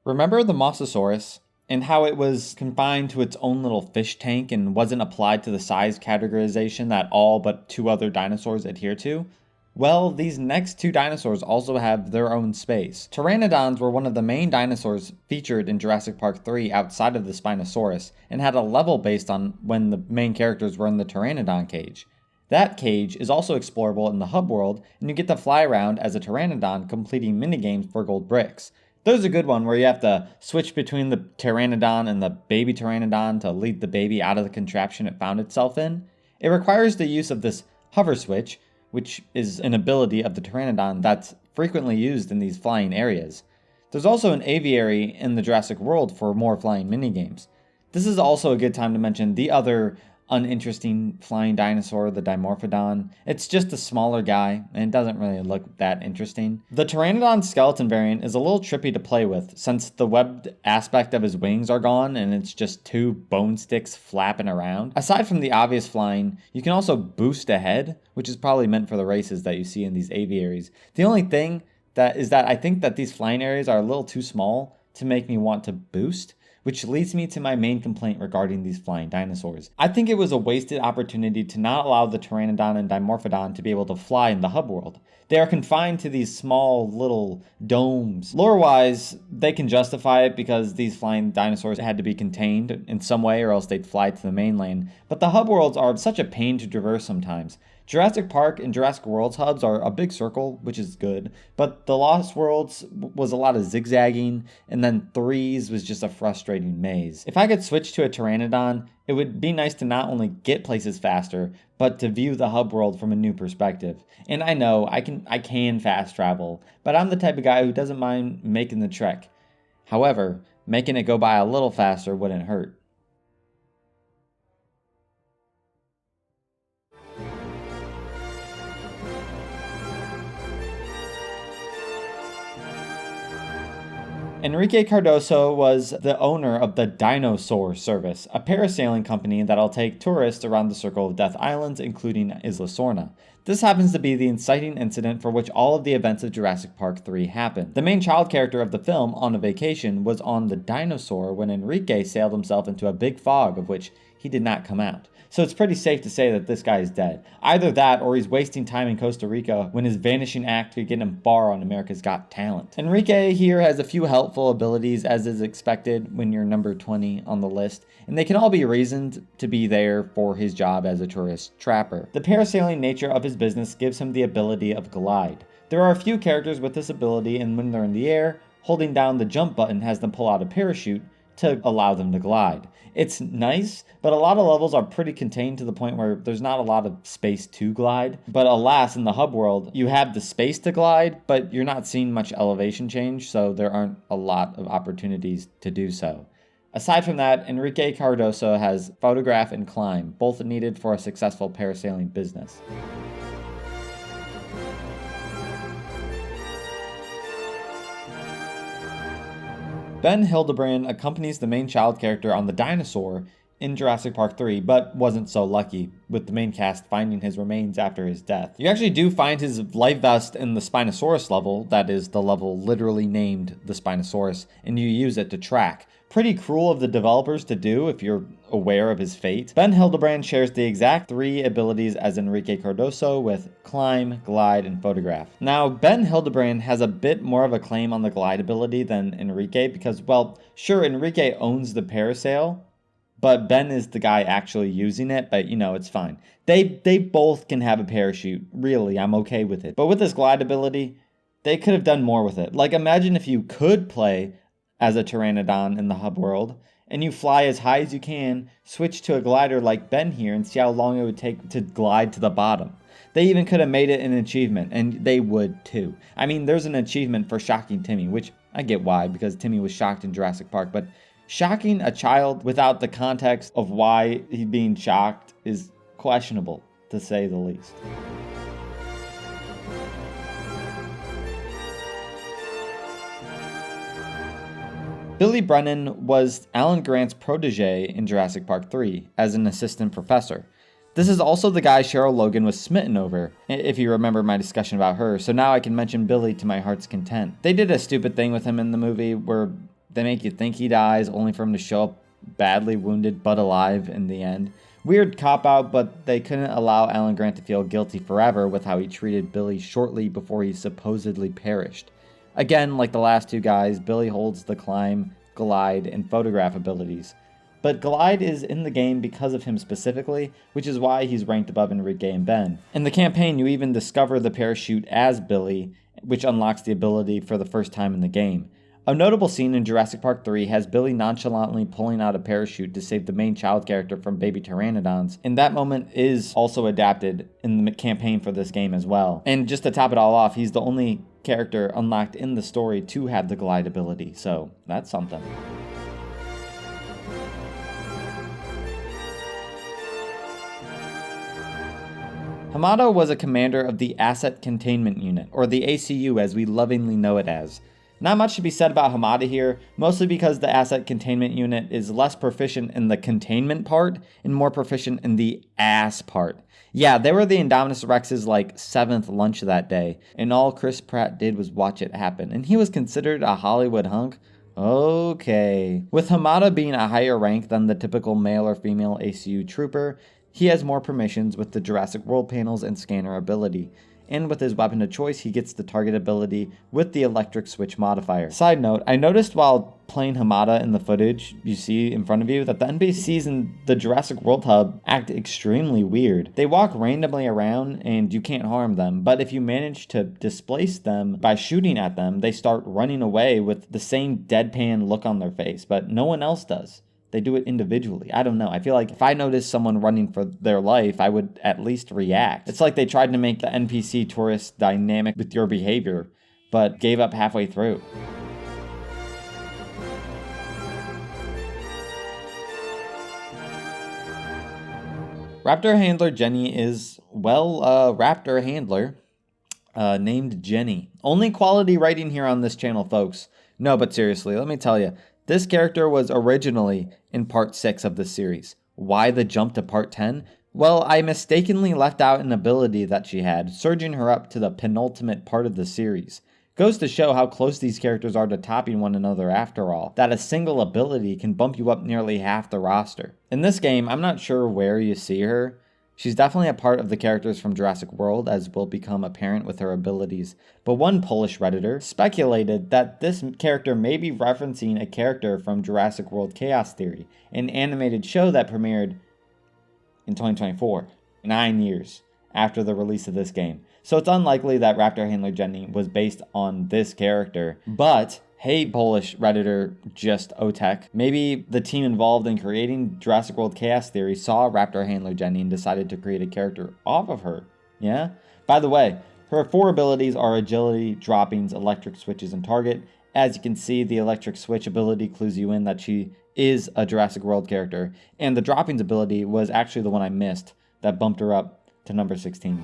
Remember the Mosasaurus and how it was confined to its own little fish tank and wasn't applied to the size categorization that all but 2 other dinosaurs adhere to? Well, these next 2 dinosaurs also have their own space. Pteranodons were one of the main dinosaurs featured in Jurassic Park 3 outside of the Spinosaurus, and had a level based on when the main characters were in the Pteranodon cage. That cage is also explorable in the hub world, and you get to fly around as a Pteranodon completing minigames for gold bricks. There's a good one where you have to switch between the Pteranodon and the baby Pteranodon to lead the baby out of the contraption it found itself in. It requires the use of this hover switch, which is an ability of the Pteranodon that's frequently used in these flying areas. There's also an aviary in the Jurassic World for more flying minigames. This is also a good time to mention the other uninteresting flying dinosaur, the Dimorphodon. It's just a smaller guy, and it doesn't really look that interesting. The Pteranodon skeleton variant is a little trippy to play with, since the webbed aspect of his wings are gone, and it's just 2 bone sticks flapping around. Aside from the obvious flying, you can also boost ahead, which is probably meant for the races that you see in these aviaries. The only thing is that I think that these flying areas are a little too small to make me want to boost, which leads me to my main complaint regarding these flying dinosaurs. I think it was a wasted opportunity to not allow the Pteranodon and Dimorphodon to be able to fly in the hub world. They are confined to these small little domes. Lore-wise, they can justify it because these flying dinosaurs had to be contained in some way or else they'd fly to the mainland, but the hub worlds are such a pain to traverse sometimes. Jurassic Park and Jurassic World's hubs are a big circle, which is good, but the Lost Worlds was a lot of zigzagging, and then Threes was just a frustrating maze. If I could switch to a Pteranodon, it would be nice to not only get places faster, but to view the hub world from a new perspective. And I know I can fast travel, but I'm the type of guy who doesn't mind making the trek. However, making it go by a little faster wouldn't hurt. Enrique Cardoso was the owner of the Dinosaur Service, a parasailing company that'll take tourists around the Circle of Death Islands, including Isla Sorna. This happens to be the inciting incident for which all of the events of Jurassic Park 3 happen. The main child character of the film, on a vacation, was on the dinosaur when Enrique sailed himself into a big fog of which he did not come out. So it's pretty safe to say that this guy is dead. Either that, or he's wasting time in Costa Rica when his vanishing act could get him far on America's Got Talent. Enrique here has a few helpful abilities, as is expected when you're number 20 on the list, and they can all be reasoned to be there for his job as a tourist trapper. The parasailing nature of his business gives him the ability of glide. There are a few characters with this ability, and when they're in the air, holding down the jump button has them pull out a parachute to allow them to glide. It's nice, but a lot of levels are pretty contained to the point where there's not a lot of space to glide. But alas, in the hub world, you have the space to glide, but you're not seeing much elevation change, so there aren't a lot of opportunities to do so. Aside from that, Enrique Cardoso has photograph and climb, both needed for a successful parasailing business. Ben Hildebrand accompanies the main child character on the dinosaur in Jurassic Park 3, but wasn't so lucky, with the main cast finding his remains after his death. You actually do find his life vest in the Spinosaurus level, that is the level literally named the Spinosaurus, and you use it to track. Pretty cruel of the developers to do if you're aware of his fate. Ben Hildebrand shares the exact 3 abilities as Enrique Cardoso with climb, glide, and photograph. Now, Ben Hildebrand has a bit more of a claim on the glide ability than Enrique because, well, sure, Enrique owns the parasail, but Ben is the guy actually using it, but it's fine. They both can have a parachute. Really, I'm okay with it. But with this glide ability, they could have done more with it. Like, imagine if you could play as a Pteranodon in the hub world, and you fly as high as you can, switch to a glider like Ben here, and see how long it would take to glide to the bottom. They even could have made it an achievement, and they would too. I mean, there's an achievement for shocking Timmy, which I get why, because Timmy was shocked in Jurassic Park, but shocking a child without the context of why he's being shocked is questionable, to say the least. Billy Brennan was Alan Grant's protege in Jurassic Park 3 as an assistant professor. This is also the guy Cheryl Logan was smitten over, if you remember my discussion about her, so now I can mention Billy to my heart's content. They did a stupid thing with him in the movie where They make you think he dies, only for him to show up badly wounded but alive in the end. Weird cop-out, but they couldn't allow Alan Grant to feel guilty forever with how he treated Billy shortly before he supposedly perished. Again, like the last two guys, Billy holds the climb, glide, and photograph abilities. But glide is in the game because of him specifically, which is why he's ranked above Enrique and Ben. In the campaign, you even discover the parachute as Billy, which unlocks the ability for the first time in the game. A notable scene in Jurassic Park 3 has Billy nonchalantly pulling out a parachute to save the main child character from baby pteranodons, and that moment is also adapted in the campaign for this game as well. And just to top it all off, he's the only character unlocked in the story to have the glide ability, so that's something. Hamada was a commander of the Asset Containment Unit, or the ACU as we lovingly know it as. Not much to be said about Hamada here, mostly because the Asset Containment Unit is less proficient in the containment part and more proficient in the ass part. Yeah, they were the Indominus Rex's 7th lunch that day, and all Chris Pratt did was watch it happen, and he was considered a Hollywood hunk? Okay. With Hamada being a higher rank than the typical male or female ACU trooper, he has more permissions with the Jurassic World panels and scanner ability. And with his weapon of choice, he gets the target ability with the electric switch modifier. Side note, I noticed while playing Hamada in the footage you see in front of you that the NPCs in the Jurassic World hub act extremely weird. They walk randomly around and you can't harm them, but if you manage to displace them by shooting at them, they start running away with the same deadpan look on their face, but no one else does. They do it individually. I don't know. I feel like if I noticed someone running for their life, I would at least react. It's like they tried to make the NPC tourist dynamic with your behavior, but gave up halfway through. Raptor handler Jenny is, raptor handler named Jenny. Only quality writing here on this channel, folks. No, but seriously, let me tell you. This character was originally in part 6 of the series. Why the jump to part 10? Well, I mistakenly left out an ability that she had, surging her up to the penultimate part of the series. Goes to show how close these characters are to topping one another after all, that a single ability can bump you up nearly half the roster. In this game, I'm not sure where you see her. She's definitely a part of the characters from Jurassic World, as will become apparent with her abilities. But one Polish Redditor speculated that this character may be referencing a character from Jurassic World Chaos Theory, an animated show that premiered in 2024, 9 years after the release of this game. So it's unlikely that Raptor Handler Jenny was based on this character, but hey, Polish Redditor, just Otek. Maybe the team involved in creating Jurassic World Chaos Theory saw Raptor Handler Jenny and decided to create a character off of her. Yeah? By the way, her 4 abilities are agility, droppings, electric switches, and target. As you can see, the electric switch ability clues you in that she is a Jurassic World character. And the droppings ability was actually the one I missed that bumped her up to number 16.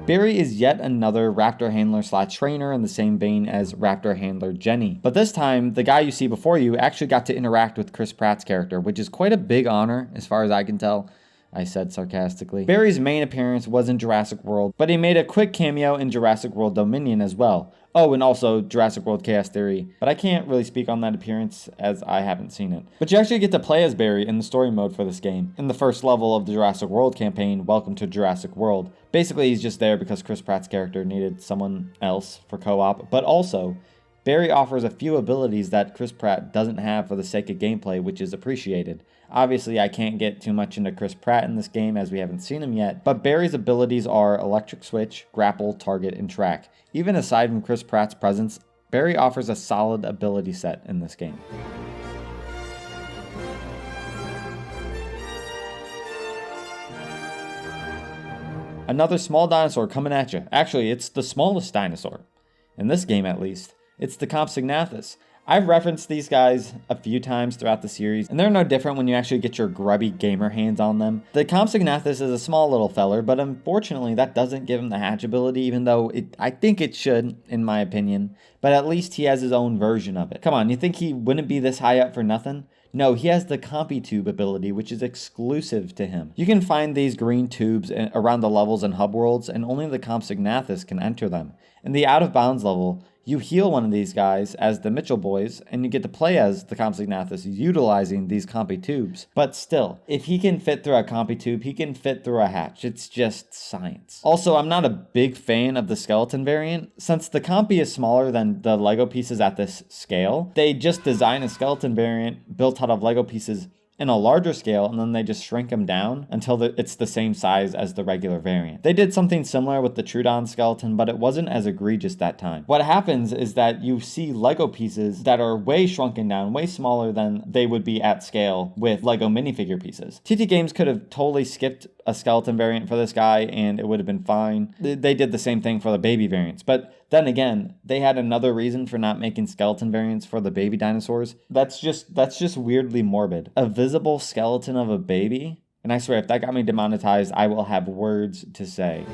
Barry is yet another Raptor Handler / trainer in the same vein as Raptor Handler Jenny. But this time, the guy you see before you actually got to interact with Chris Pratt's character, which is quite a big honor as far as I can tell. I said sarcastically. Barry's main appearance was in Jurassic World, but he made a quick cameo in Jurassic World Dominion as well. Oh, and also Jurassic World Chaos Theory, but I can't really speak on that appearance as I haven't seen it. But you actually get to play as Barry in the story mode for this game. In the first level of the Jurassic World campaign, Welcome to Jurassic World. Basically, he's just there because Chris Pratt's character needed someone else for co-op, but also, Barry offers a few abilities that Chris Pratt doesn't have for the sake of gameplay, which is appreciated. Obviously, I can't get too much into Chris Pratt in this game as we haven't seen him yet, but Barry's abilities are Electric Switch, Grapple, Target, and Track. Even aside from Chris Pratt's presence, Barry offers a solid ability set in this game. Another small dinosaur coming at you. Actually, it's the smallest dinosaur. In this game, at least. It's the Compsognathus. I've referenced these guys a few times throughout the series, and they're no different when you actually get your grubby gamer hands on them. The Compsognathus is a small little feller, but unfortunately that doesn't give him the hatch ability, even though I think it should, in my opinion. But at least he has his own version of it. Come on, you think he wouldn't be this high up for nothing? No, he has the CompiTube ability, which is exclusive to him. You can find these green tubes around the levels in hub worlds, and only the Compsognathus can enter them. In the out of bounds level, you heal one of these guys as the Mitchell boys, and you get to play as the Compsognathus utilizing these CompiTubes. But still, if he can fit through a CompiTube, he can fit through a hatch. It's just science. Also, I'm not a big fan of the skeleton variant. Since the Compi is smaller than the Lego pieces at this scale, they just design a skeleton variant built out of Lego pieces in a larger scale, and then they just shrink them down until it's the same size as the regular variant. They did something similar with the Trudon skeleton, but it wasn't as egregious that time. What happens is that you see Lego pieces that are way shrunken down, way smaller than they would be at scale with Lego minifigure pieces. TT Games could have totally skipped a skeleton variant for this guy and it would have been fine. They did the same thing for the baby variants, but then again, they had another reason for not making skeleton variants for the baby dinosaurs. That's just weirdly morbid. A visible skeleton of a baby? And I swear, if that got me demonetized, I will have words to say.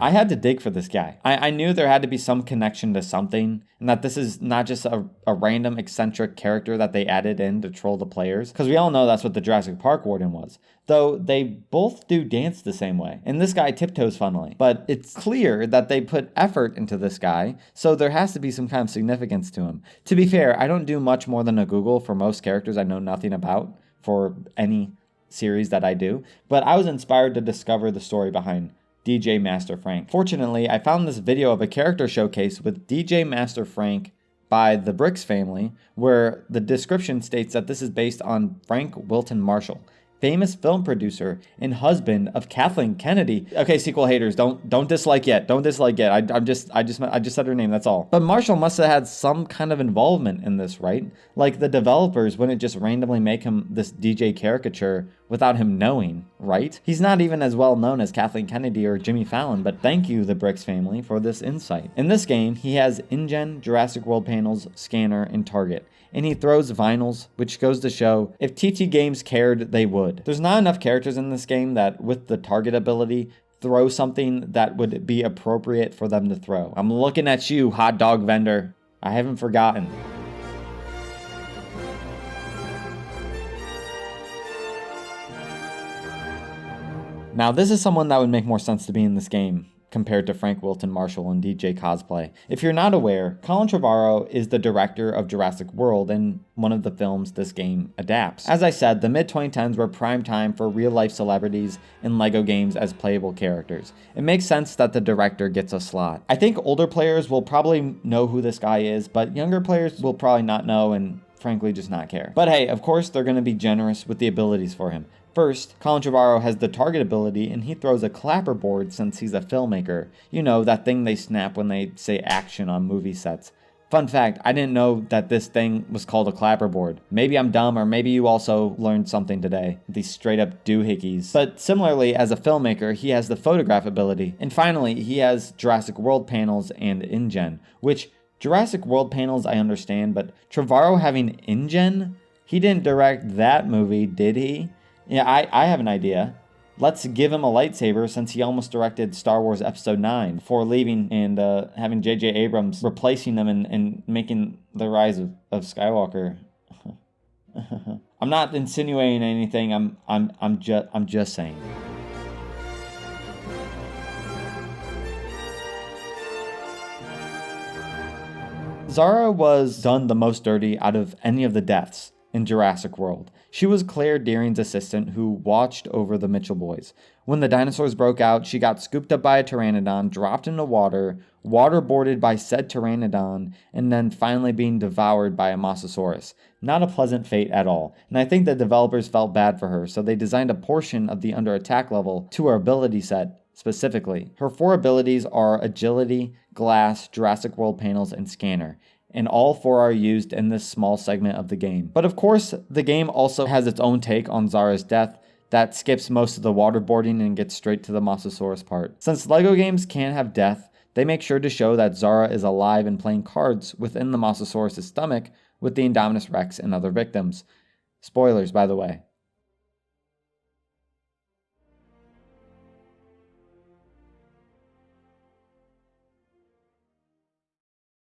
I had to dig for this guy. I knew there had to be some connection to something, and that this is not just a random eccentric character that they added in to troll the players, because we all know that's what the Jurassic Park Warden was. Though they both do dance the same way, and this guy tiptoes funnily. But it's clear that they put effort into this guy, so there has to be some kind of significance to him. To be fair, I don't do much more than a Google for most characters I know nothing about for any series that I do, but I was inspired to discover the story behind DJ Master Frank. Fortunately, I found this video of a character showcase with DJ Master Frank by the Bricks family, where the description states that this is based on Frank Wilton Marshall, famous film producer and husband of Kathleen Kennedy. Okay, sequel haters, don't dislike yet. Don't dislike yet. I just said her name, that's all. But Marshall must have had some kind of involvement in this, right? Like the developers wouldn't just randomly make him this DJ caricature without him knowing, right? He's not even as well known as Kathleen Kennedy or Jimmy Fallon, but thank you, the Bricks family, for this insight. In this game, he has InGen, Jurassic World panels, scanner, and target. And he throws vinyls, which goes to show if TT Games cared, they would. There's not enough characters in this game that, with the target ability, throw something that would be appropriate for them to throw. I'm looking at you, hot dog vendor. I haven't forgotten. Now, this is someone that would make more sense to be in this game compared to Frank Wilton Marshall and DJ Cosplay. If you're not aware, Colin Trevorrow is the director of Jurassic World and one of the films this game adapts. As I said, the mid-2010s were prime time for real-life celebrities in LEGO games as playable characters. It makes sense that the director gets a slot. I think older players will probably know who this guy is, but younger players will probably not know and frankly just not care. But hey, of course they're going to be generous with the abilities for him. First, Colin Trevorrow has the target ability, and he throws a clapperboard since he's a filmmaker. You know, that thing they snap when they say action on movie sets. Fun fact, I didn't know that this thing was called a clapperboard. Maybe I'm dumb, or maybe you also learned something today. These straight up doohickeys. But similarly, as a filmmaker, he has the photograph ability. And finally, he has Jurassic World panels and InGen, which Jurassic World panels I understand, but Trevorrow having InGen? He didn't direct that movie, did he? Yeah, I have an idea. Let's give him a lightsaber since he almost directed Star Wars Episode 9 before leaving and having J.J. Abrams replacing them and making the rise of Skywalker. I'm not insinuating anything. I'm just saying. Zara was done the most dirty out of any of the deaths in Jurassic World. She was Claire Deering's assistant who watched over the Mitchell boys. When the dinosaurs broke out, she got scooped up by a pteranodon, dropped into water, waterboarded by said pteranodon, and then finally being devoured by a mosasaurus. Not a pleasant fate at all, and I think the developers felt bad for her, so they designed a portion of the under attack level to her ability set specifically. Her 4 abilities are agility, glass, Jurassic World panels, and scanner, and all 4 are used in this small segment of the game. But of course, the game also has its own take on Zara's death, that skips most of the waterboarding and gets straight to the Mosasaurus part. Since LEGO games can have death, they make sure to show that Zara is alive and playing cards within the Mosasaurus' stomach with the Indominus Rex and other victims. Spoilers, by the way.